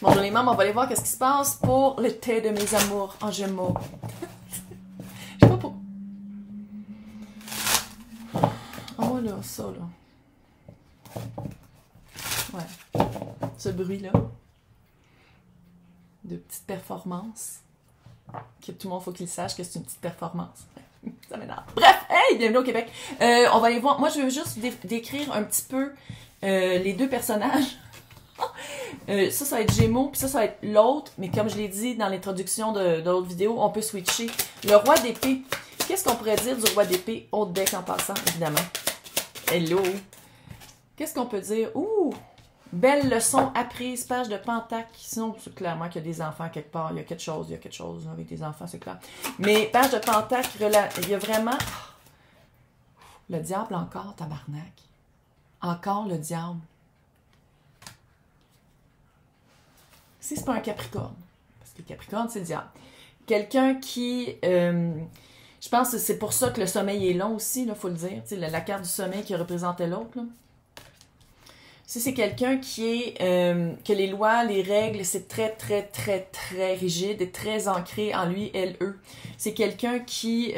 Bonjour les membres, on va aller voir qu'est-ce qui se passe pour le thé de mes amours en Gémeaux. Je sais pas pour... Oh là, ça là. Ouais. Ce bruit-là. De petite performance. Que tout le monde, faut qu'il sache que c'est une petite performance. Ça m'énerve. Bref, hey, bienvenue au Québec. On va aller voir. Moi, je veux juste décrire un petit peu les deux personnages. Ça va être Gémeaux, puis ça va être l'autre. Mais comme je l'ai dit dans l'introduction de l'autre vidéo, on peut switcher. Le roi d'épée. Qu'est-ce qu'on pourrait dire du roi d'épée? Haute deck en passant, évidemment. Hello. Qu'est-ce qu'on peut dire? Ouh! Belle leçon apprise, page de Pentacle. Sinon, c'est clairement qu'il y a des enfants quelque part. Il y a quelque chose avec des enfants, c'est clair. Mais page de Pentacle, il y a vraiment... Le diable encore, tabarnak. Encore le diable. Si c'est pas un Capricorne. Parce que Capricorne, c'est le diable. Quelqu'un qui... je pense que c'est pour ça que le sommeil est long aussi, il faut le dire. Tu sais, la carte du sommeil qui représentait l'autre, là. Si c'est quelqu'un qui est que les lois, les règles, c'est très, très, très, très rigide et très ancré en lui, elle, eux. C'est quelqu'un qui,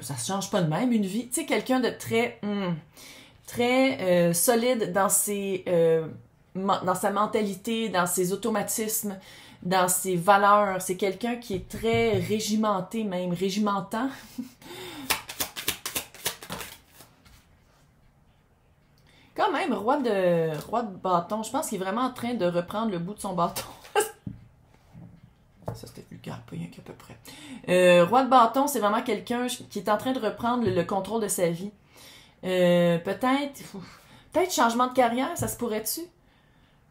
ça se change pas de même, une vie. Tu sais, quelqu'un de très, très solide dans dans sa mentalité, dans ses automatismes, dans ses valeurs. C'est quelqu'un qui est très régimenté même, régimentant. Quand même, roi de bâton, je pense qu'il est vraiment en train de reprendre le bout de son bâton. Ça, c'était vulgaire, pas rien qu'à peu près. Roi de bâton, c'est vraiment quelqu'un qui est en train de reprendre le contrôle de sa vie. Peut-être changement de carrière, ça se pourrait-tu?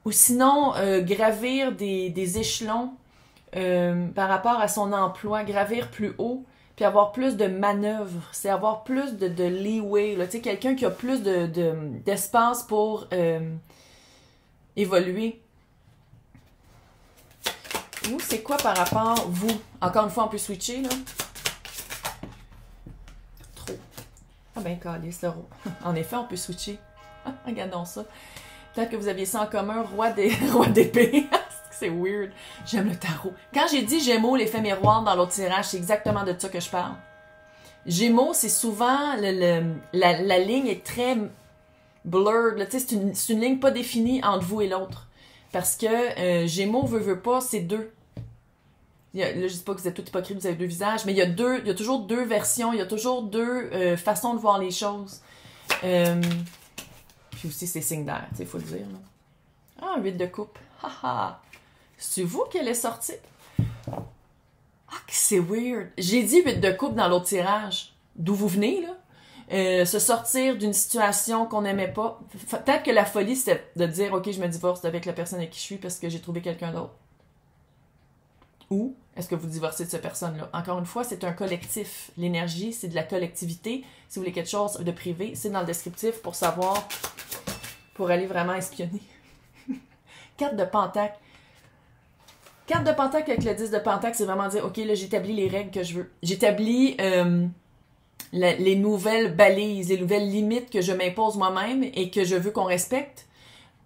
Ou sinon, gravir des échelons par rapport à son emploi, gravir plus haut, puis avoir plus de manœuvres, c'est avoir plus de leeway, tu sais, quelqu'un qui a plus d'espace pour évoluer. Vous, c'est quoi par rapport, vous? Encore une fois, on peut switcher, là. Trop. Ah ben, calice, le roi. En effet, on peut switcher. Regardons ça. Peut-être que vous aviez ça en commun, roi d'épée. C'est weird. J'aime le tarot. Quand j'ai dit Gémeaux, l'effet miroir dans l'autre tirage, c'est exactement de ça que je parle. Gémeaux, c'est souvent... la ligne est très blurred. C'est une ligne pas définie entre vous et l'autre. Parce que Gémeaux, veut pas, c'est deux. Là, je dis pas que vous êtes tout hypocrite, vous avez deux visages, mais il y a toujours deux versions, il y a toujours deux façons de voir les choses. Puis aussi, c'est signe d'air, il faut le dire. Là. Ah, 8 de coupe. Haha. C'est vous qu'elle est sortie? Ah, c'est weird. J'ai dit 8 de coupe dans l'autre tirage. D'où vous venez, là? Se sortir d'une situation qu'on n'aimait pas. Peut-être que la folie, c'était de dire, OK, je me divorce avec la personne avec qui je suis parce que j'ai trouvé quelqu'un d'autre. Ou est-ce que vous divorcez de cette personne-là? Encore une fois, c'est un collectif. L'énergie, c'est de la collectivité. Si vous voulez quelque chose de privé, c'est dans le descriptif pour savoir, pour aller vraiment espionner. Carte de Pentacle. Carte de Pentacle avec le 10 de Pentacle, c'est vraiment dire, OK, là, j'établis les règles que je veux. J'établis les nouvelles balises, les nouvelles limites que je m'impose moi-même et que je veux qu'on respecte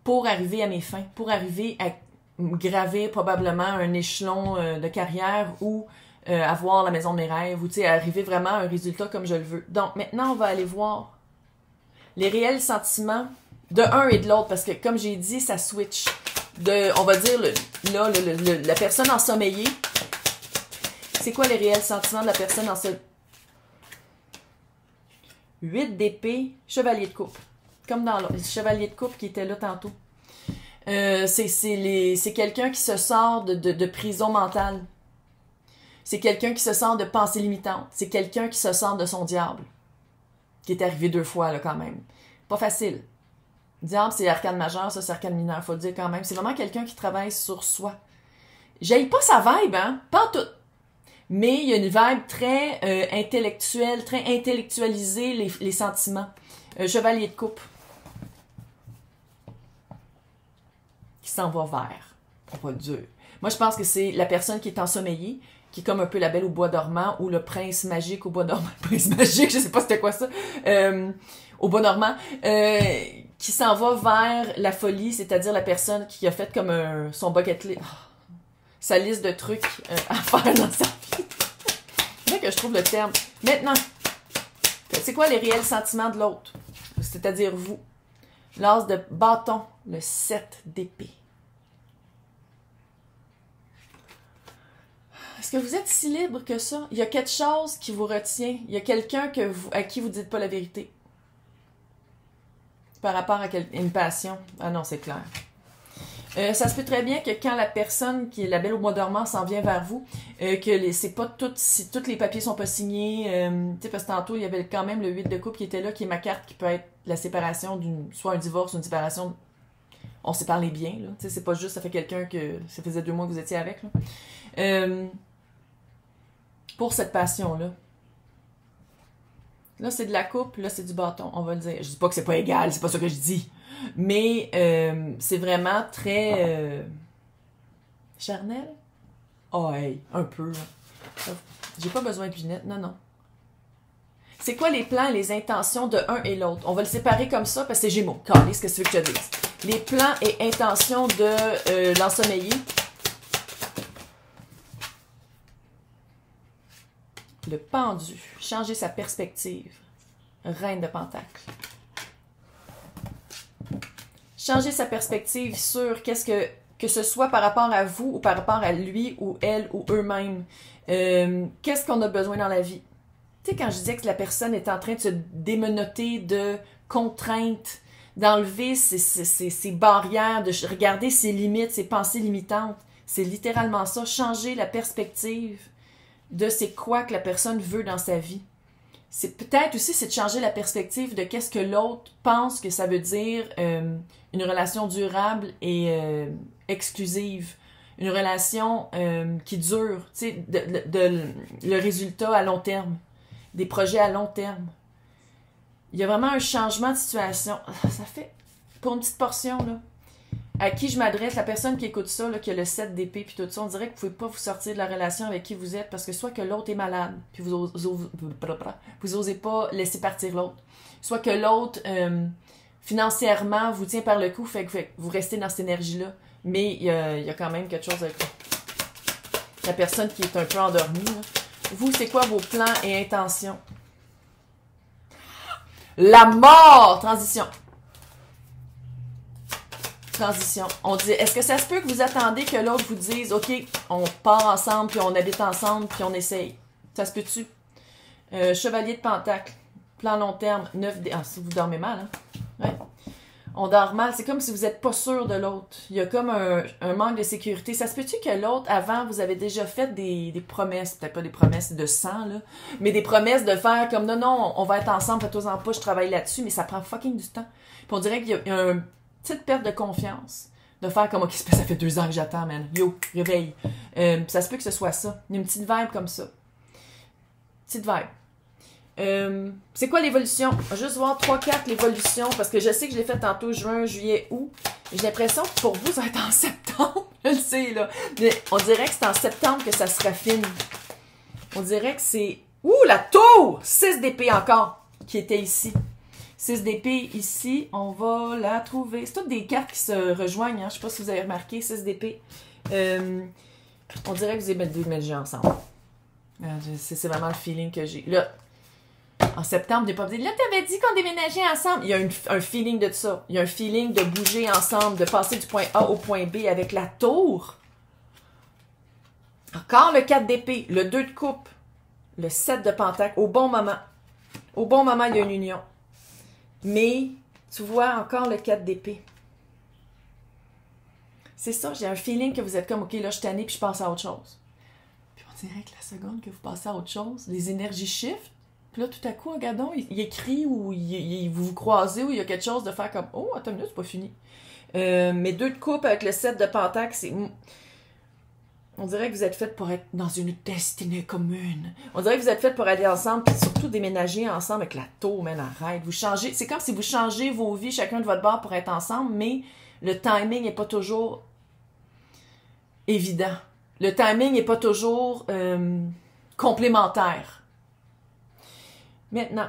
pour arriver à mes fins, pour arriver à gravir probablement un échelon de carrière ou avoir la maison de mes rêves ou, tu sais, arriver vraiment à un résultat comme je le veux. Donc, maintenant, on va aller voir les réels sentiments de un et de l'autre parce que, comme j'ai dit, ça switch. On va dire, la personne ensommeillée. C'est quoi les réels sentiments de la personne ensommeillée? 8 d'épée, chevalier de coupe. Comme dans le chevalier de coupe qui était là tantôt. C'est quelqu'un qui se sort de prison mentale. C'est quelqu'un qui se sort de pensée limitante. C'est quelqu'un qui se sort de son diable. Qui est arrivé 2 fois, là, quand même. Pas facile. Diable, c'est arcane majeur, ça, c'est arcane mineur, faut le dire quand même. C'est vraiment quelqu'un qui travaille sur soi. J'aille pas sa vibe, hein? Pas tout. Mais il y a une vibe très intellectuelle, très intellectualisée, les sentiments. Chevalier de coupe. Qui s'en va vers. On va le dire. Moi, je pense que c'est la personne qui est ensommeillée, qui est comme un peu la belle au bois dormant, ou le prince magique au bois dormant. Prince magique, je sais pas c'était quoi ça. Au bois dormant. Qui s'en va vers la folie, c'est-à-dire la personne qui a fait comme son bucket list. Oh, sa liste de trucs à faire dans sa vie. C'est vrai que je trouve le terme. Maintenant, c'est quoi les réels sentiments de l'autre? C'est-à-dire vous. L'as de bâton, le 7 d'épée. Est-ce que vous êtes si libre que ça? Il y a quelque chose qui vous retient. Il y a quelqu'un à qui vous ne dites pas la vérité. Par rapport à une passion. Ah non, c'est clair. Ça se peut très bien que quand la personne qui est la belle au mois dormant s'en vient vers vous, que c'est pas si tous les papiers sont pas signés, tu sais, parce que tantôt, il y avait quand même le 8 de coupe qui était là, qui est ma carte, qui peut être la séparation soit un divorce, une séparation. On s'est parlé bien, là. Tu sais, c'est pas juste, ça fait quelqu'un que ça faisait 2 mois que vous étiez avec, là. Pour cette passion-là. Là, c'est de la coupe, là, c'est du bâton, on va le dire. Je dis pas que c'est pas égal, c'est pas ça que je dis. Mais c'est vraiment très charnel. Oh, hey, un peu. J'ai pas besoin de lunettes, non, non. C'est quoi les plans et les intentions de un et l'autre? On va le séparer comme ça parce que c'est Gémeaux. Calais, ce que tu veux que je te dise. Les plans et intentions de l'ensommeillé. Le pendu. Changer sa perspective. Reine de Pentacle. Changer sa perspective sur qu'est-ce que ce soit par rapport à vous ou par rapport à lui ou elle ou eux-mêmes. Qu'est-ce qu'on a besoin dans la vie? Tu sais, quand je disais que la personne est en train de se démenoter de contraintes, d'enlever ses barrières, de regarder ses limites, ses pensées limitantes, c'est littéralement ça. Changer la perspective de c'est quoi que la personne veut dans sa vie. C'est peut-être aussi c'est de changer la perspective de qu'est-ce que l'autre pense que ça veut dire une relation durable et exclusive, une relation qui dure, tu sais, le résultat à long terme, des projets à long terme. Il y a vraiment un changement de situation. Ça fait, pour une petite portion, là, à qui je m'adresse, la personne qui écoute ça, là, qui a le 7 d'épée, puis tout ça, on dirait que vous ne pouvez pas vous sortir de la relation avec qui vous êtes, parce que soit que l'autre est malade, puis vous osez pas laisser partir l'autre, soit que l'autre, financièrement, vous tient par le cou, fait que vous restez dans cette énergie-là, mais il y a quand même quelque chose avec la personne qui est un peu endormie. Là. Vous, c'est quoi vos plans et intentions? La mort! Transition. Transition. On dit, est-ce que ça se peut que vous attendez que l'autre vous dise, OK, on part ensemble, puis on habite ensemble, puis on essaye? Ça se peut-tu? Chevalier de Pentacle. Plan long terme, 9 d. Ah, si vous dormez mal, hein? Ouais. On dort mal. C'est comme si vous n'êtes pas sûr de l'autre. Il y a comme un manque de sécurité. Ça se peut-tu que l'autre, avant, vous avez déjà fait des promesses, peut-être pas des promesses de sang, là, mais des promesses de faire comme, non, on va être ensemble, faites-en pas, je travaille là-dessus, mais ça prend fucking du temps. Puis on dirait qu'il y a une petite perte de confiance. De faire comme, OK, ça fait 2 ans que j'attends, man. Yo, réveille. Ça se peut que ce soit ça. Il y a une petite vibe comme ça. Petite vibe. C'est quoi l'évolution? On va juste voir 3 cartes l'évolution, parce que je sais que je l'ai fait tantôt, juin, juillet, août. J'ai l'impression que pour vous, ça va être en septembre. Je le sais, là. Mais on dirait que c'est en septembre que ça se raffine. On dirait que c'est... Ouh, la tour! 6 d'épée encore, qui était ici. 6 d'épée ici, on va la trouver. C'est toutes des cartes qui se rejoignent, hein? Je sais pas si vous avez remarqué, 6 d'épée. On dirait que vous avez déménagé ensemble. C'est vraiment le feeling que j'ai. Là, en septembre, j'ai pas dit, là, t'avais dit qu'on déménageait ensemble. Il y a un feeling de ça. Il y a un feeling de bouger ensemble, de passer du point A au point B avec la tour. Encore le 4 d'épée, le 2 de coupe, le 7 de pentacle, au bon moment. Au bon moment, il y a une union. Mais, tu vois, encore le 4 d'épée. C'est ça, j'ai un feeling que vous êtes comme, OK, là, je suis tannée, puis je passe à autre chose. Puis on dirait que la seconde que vous passez à autre chose, les énergies shift. Puis là, tout à coup, regardons, il écrit ou vous vous croisez ou il y a quelque chose de faire comme, oh, attends une minute, c'est pas fini. Mais 2 de coupe avec le 7 de pentacle, c'est... On dirait que vous êtes faites pour être dans une destinée commune. On dirait que vous êtes faites pour aller ensemble, puis surtout déménager ensemble avec la tour, man, arrête. Vous changez, c'est comme si vous changez vos vies, chacun de votre bord, pour être ensemble, mais le timing n'est pas toujours évident. Le timing n'est pas toujours complémentaire. Maintenant,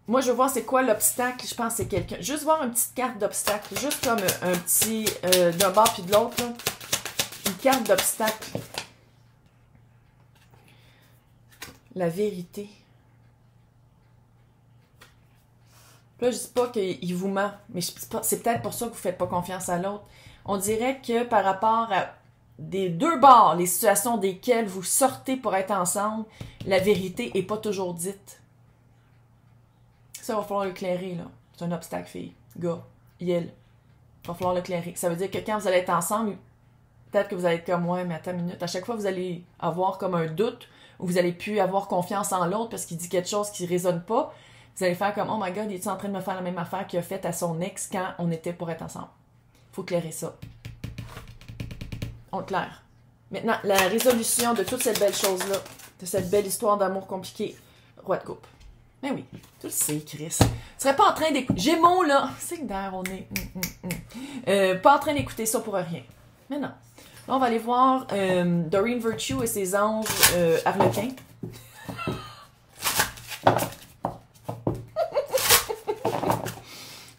moi, je veux voir c'est quoi l'obstacle. Je pense que c'est quelqu'un. Juste voir une petite carte d'obstacle. Juste comme un petit d'un bord puis de l'autre, là. une carte d'obstacle. La vérité. Là, je dis pas qu'il vous ment, mais c'est peut-être pour ça que vous faites pas confiance à l'autre. On dirait que par rapport à des deux bords, les situations desquelles vous sortez pour être ensemble, la vérité est pas toujours dite. Ça, va falloir l'éclairer, là. C'est un obstacle, fille. Gars, il va falloir l'éclairer. Ça veut dire que quand vous allez être ensemble, peut-être que vous allez être comme moi, mais attends une minute. À chaque fois, vous allez avoir comme un doute, ou vous allez plus avoir confiance en l'autre parce qu'il dit quelque chose qui ne résonne pas. Vous allez faire comme, oh my god, il est en train de me faire la même affaire qu'il a faite à son ex quand on était pour être ensemble. Faut clairer ça. On claire. Maintenant, la résolution de toute cette belle chose-là, de cette belle histoire d'amour compliquée, roi de coupe. Mais oui, tu le sais, Chris. Tu serais pas en train d'écouter... Gémeaux, là, c'est que d'ailleurs, on est... pas en train d'écouter ça pour rien. Mais non. Là, on va aller voir Doreen Virtue et ses anges harlequins.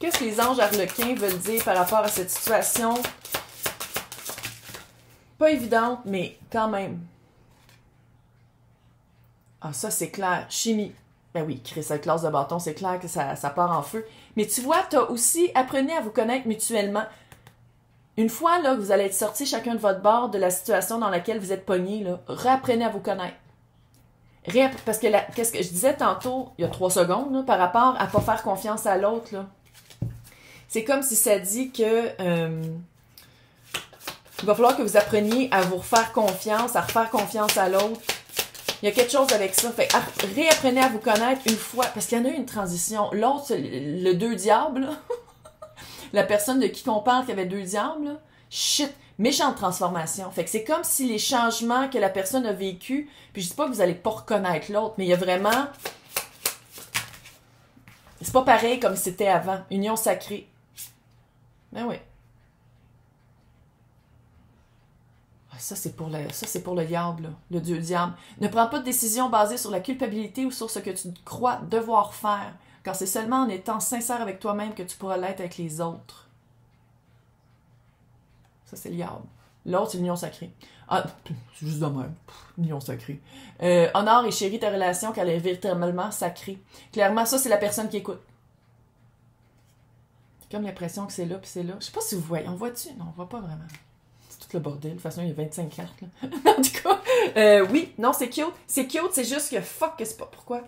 Qu'est-ce que les anges harlequins veulent dire par rapport à cette situation? Pas évidente, mais quand même. Ah, ça, c'est clair. Chimie. Ben oui, Chris, avec classe de bâton, c'est clair que ça part en feu. Mais tu vois, t'as aussi, apprenez à vous connaître mutuellement. Une fois là, que vous allez être sortis chacun de votre bord de la situation dans laquelle vous êtes pognés, là, réapprenez à vous connaître. Parce que qu'est-ce que je disais tantôt, il y a 3 secondes, là, par rapport à pas faire confiance à l'autre, là. C'est comme si ça dit que il va falloir que vous appreniez à vous refaire confiance, à refaire confiance à l'autre. Il y a quelque chose avec ça. Fait réapprenez à vous connaître une fois, parce qu'il y en a eu une transition. L'autre, le 2 diables, là. La personne de qui on parle qui avait 2 diables, là. Shit, méchante transformation. Fait que c'est comme si les changements que la personne a vécu, puis je dis pas que vous allez pas reconnaître l'autre, mais il y a vraiment... C'est pas pareil comme c'était avant. Union sacrée. Ben oui. Ça, c'est pour le diable, là, le dieu diable. Ne prends pas de décision basée sur la culpabilité ou sur ce que tu crois devoir faire, car c'est seulement en étant sincère avec toi-même que tu pourras l'être avec les autres. Ça, c'est le diable. L'autre, c'est l'union sacrée. Ah, c'est juste de même. L'union sacrée. Honore et chéris ta relation car elle est véritablement sacrée. Clairement, ça, c'est la personne qui écoute. J'ai comme l'impression que c'est là puis c'est là. Je sais pas si vous voyez. On voit-tu? Non, on voit pas vraiment. C'est tout le bordel. De toute façon, il y a 25 cartes, là. En tout cas, oui, non, c'est cute. C'est cute, c'est juste que fuck, que c'est pas. Pourquoi?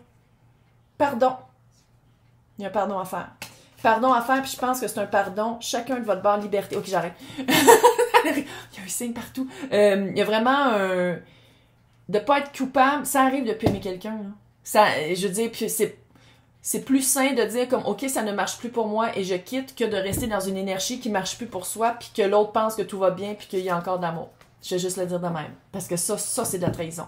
Pardon. Il y a un pardon à faire. Pardon à faire, puis je pense que c'est un pardon. Chacun de votre bord liberté. Ok, j'arrête. Il y a un signe partout. Il y a vraiment un... De pas être coupable, ça arrive de plus aimer quelqu'un, là. Ça, je veux dire, puis c'est plus sain de dire comme, ok, ça ne marche plus pour moi et je quitte que de rester dans une énergie qui marche plus pour soi puis que l'autre pense que tout va bien puis qu'il y a encore d'amour. Je vais juste le dire de même. Parce que ça c'est de la trahison.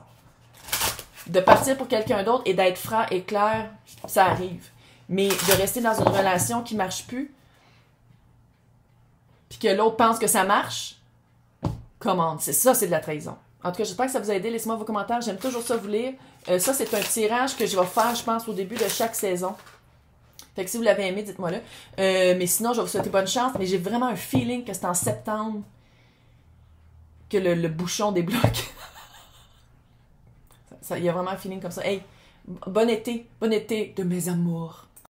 De partir pour quelqu'un d'autre et d'être franc et clair, ça arrive. Mais de rester dans une relation qui marche plus puis que l'autre pense que ça marche, commande. C'est de la trahison. En tout cas, j'espère que ça vous a aidé. Laissez-moi vos commentaires. J'aime toujours ça vous lire. Ça, c'est un tirage que je vais faire, je pense, au début de chaque saison. Fait que si vous l'avez aimé, dites-moi-le. Mais sinon, je vais vous souhaiter bonne chance. Mais j'ai vraiment un feeling que c'est en septembre que le bouchon débloque. Il y a vraiment un feeling comme ça. Hey, bon été de mes amours.